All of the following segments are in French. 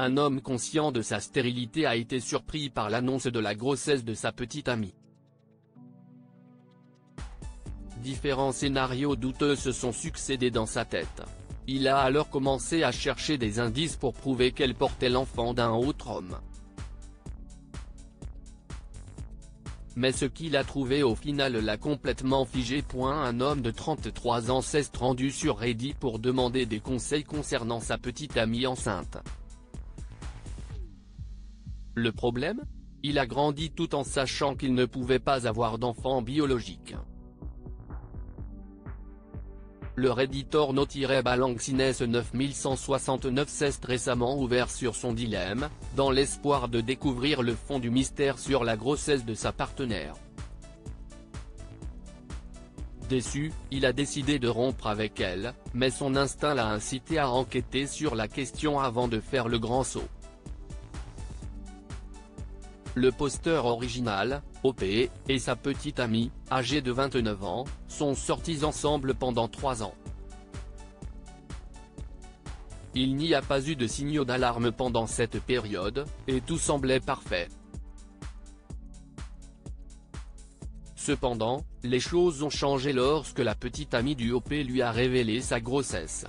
un homme conscient de sa stérilité a été surpris par l'annonce de la grossesse de sa petite amie. Différents scénarios douteux se sont succédés dans sa tête. Il a alors commencé à chercher des indices pour prouver qu'elle portait l'enfant d'un autre homme. Mais ce qu'il a trouvé au final l'a complètement figé. Un homme de 33 ans s'est rendu sur Reddit pour demander des conseils concernant sa petite amie enceinte. Le problème ? Il a grandi tout en sachant qu'il ne pouvait pas avoir d'enfant biologique. Le Redditor no-balancines 9169 s'est récemment ouvert sur son dilemme, dans l'espoir de découvrir le fond du mystère sur la grossesse de sa partenaire. Déçu, il a décidé de rompre avec elle, mais son instinct l'a incité à enquêter sur la question avant de faire le grand saut. Le posteur original, OP, et sa petite amie, âgée de 29 ans, sont sortis ensemble pendant 3 ans. Il n'y a pas eu de signaux d'alarme pendant cette période, et tout semblait parfait. Cependant, les choses ont changé lorsque la petite amie du OP lui a révélé sa grossesse.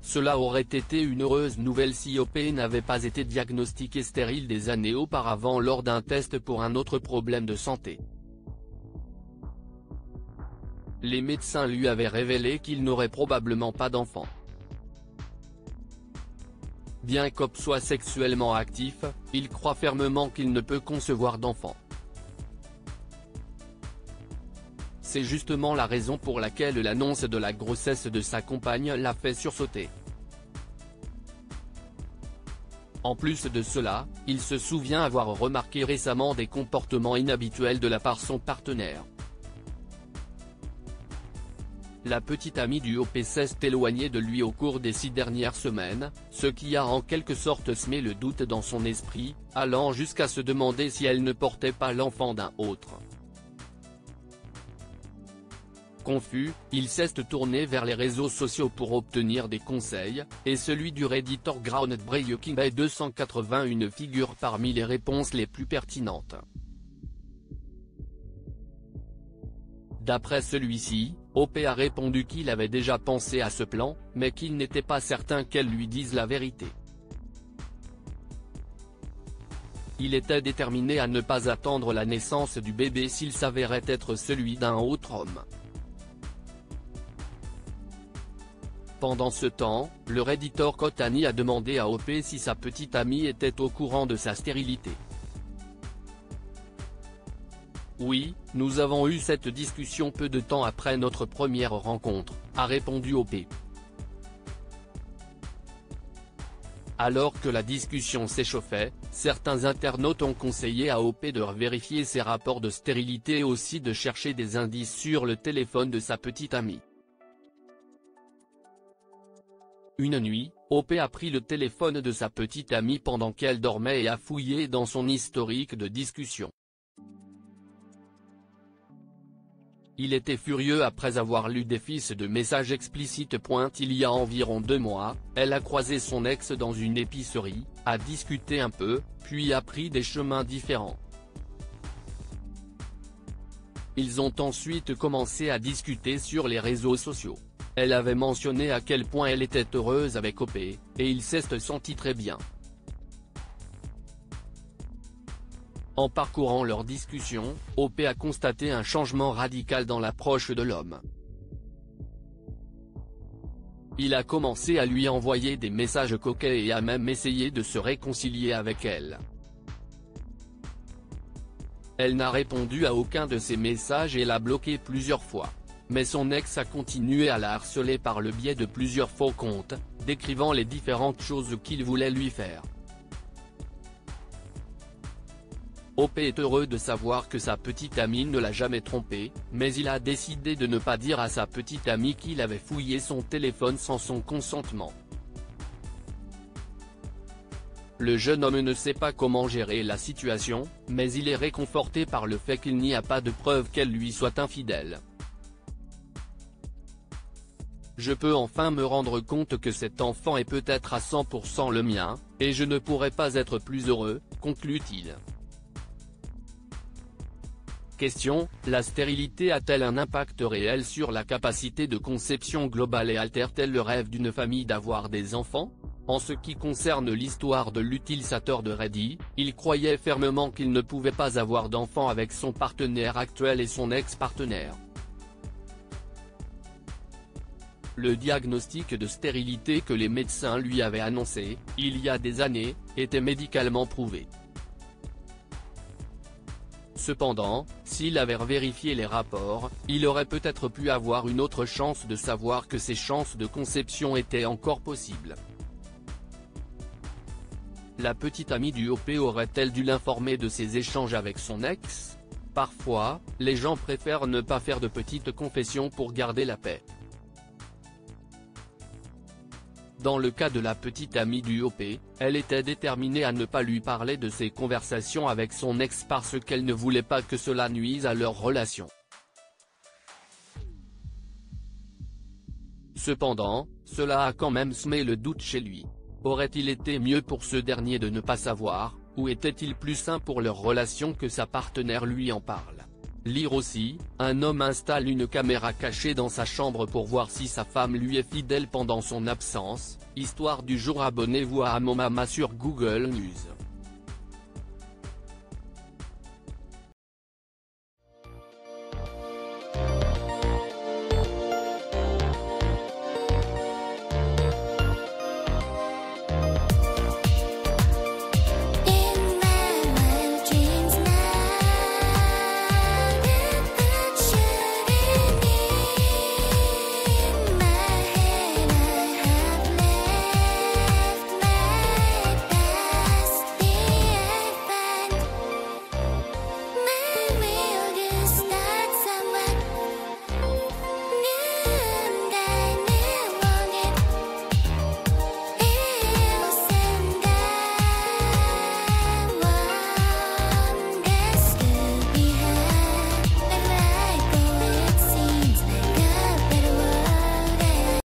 Cela aurait été une heureuse nouvelle si OP n'avait pas été diagnostiqué stérile des années auparavant lors d'un test pour un autre problème de santé. Les médecins lui avaient révélé qu'il n'aurait probablement pas d'enfant. Bien qu'OP soit sexuellement actif, il croit fermement qu'il ne peut concevoir d'enfant. C'est justement la raison pour laquelle l'annonce de la grossesse de sa compagne l'a fait sursauter. En plus de cela, il se souvient avoir remarqué récemment des comportements inhabituels de la part de son partenaire. La petite amie du OP s'est éloignée de lui au cours des 6 dernières semaines, ce qui a en quelque sorte semé le doute dans son esprit, allant jusqu'à se demander si elle ne portait pas l'enfant d'un autre. Confus, il s'est tourné vers les réseaux sociaux pour obtenir des conseils, et celui du Redditor Groundbreaking 281 figure parmi les réponses les plus pertinentes. D'après celui-ci, OP a répondu qu'il avait déjà pensé à ce plan, mais qu'il n'était pas certain qu'elle lui dise la vérité. Il était déterminé à ne pas attendre la naissance du bébé s'il s'avérait être celui d'un autre homme. Pendant ce temps, le Redditor Kotani a demandé à OP si sa petite amie était au courant de sa stérilité. Oui, nous avons eu cette discussion peu de temps après notre première rencontre, a répondu OP. Alors que la discussion s'échauffait, certains internautes ont conseillé à OP de vérifier ses rapports de stérilité et aussi de chercher des indices sur le téléphone de sa petite amie. Une nuit, OP a pris le téléphone de sa petite amie pendant qu'elle dormait et a fouillé dans son historique de discussion. Il était furieux après avoir lu des fiches de messages explicites. Il y a environ 2 mois, elle a croisé son ex dans une épicerie, a discuté un peu, puis a pris des chemins différents. Ils ont ensuite commencé à discuter sur les réseaux sociaux. Elle avait mentionné à quel point elle était heureuse avec OP, et il s'est senti très bien. En parcourant leur discussion, OP a constaté un changement radical dans l'approche de l'homme. Il a commencé à lui envoyer des messages coquets et a même essayé de se réconcilier avec elle. Elle n'a répondu à aucun de ses messages et l'a bloqué plusieurs fois. Mais son ex a continué à la harceler par le biais de plusieurs faux comptes, décrivant les différentes choses qu'il voulait lui faire. OP est heureux de savoir que sa petite amie ne l'a jamais trompé, mais il a décidé de ne pas dire à sa petite amie qu'il avait fouillé son téléphone sans son consentement. Le jeune homme ne sait pas comment gérer la situation, mais il est réconforté par le fait qu'il n'y a pas de preuve qu'elle lui soit infidèle. je peux enfin me rendre compte que cet enfant est peut-être à 100% le mien, et je ne pourrais pas être plus heureux, conclut-il. Question, la stérilité a-t-elle un impact réel sur la capacité de conception globale et altère-t-elle le rêve d'une famille d'avoir des enfants? En ce qui concerne l'histoire de l'utilisateur de Reddit, il croyait fermement qu'il ne pouvait pas avoir d'enfant avec son partenaire actuel et son ex-partenaire. Le diagnostic de stérilité que les médecins lui avaient annoncé, il y a des années, était médicalement prouvé. Cependant, s'il avait vérifié les rapports, il aurait peut-être pu avoir une autre chance de savoir que ses chances de conception étaient encore possibles. La petite amie du OP aurait-elle dû l'informer de ses échanges avec son ex? Parfois, les gens préfèrent ne pas faire de petites confessions pour garder la paix. Dans le cas de la petite amie du OP, elle était déterminée à ne pas lui parler de ses conversations avec son ex parce qu'elle ne voulait pas que cela nuise à leur relation. Cependant, cela a quand même semé le doute chez lui. Aurait-il été mieux pour ce dernier de ne pas savoir, ou était-il plus sain pour leur relation que sa partenaire lui en parle? Lire aussi, un homme installe une caméra cachée dans sa chambre pour voir si sa femme lui est fidèle pendant son absence. Histoire du jour. Abonnez-vous à Amomama sur Google News.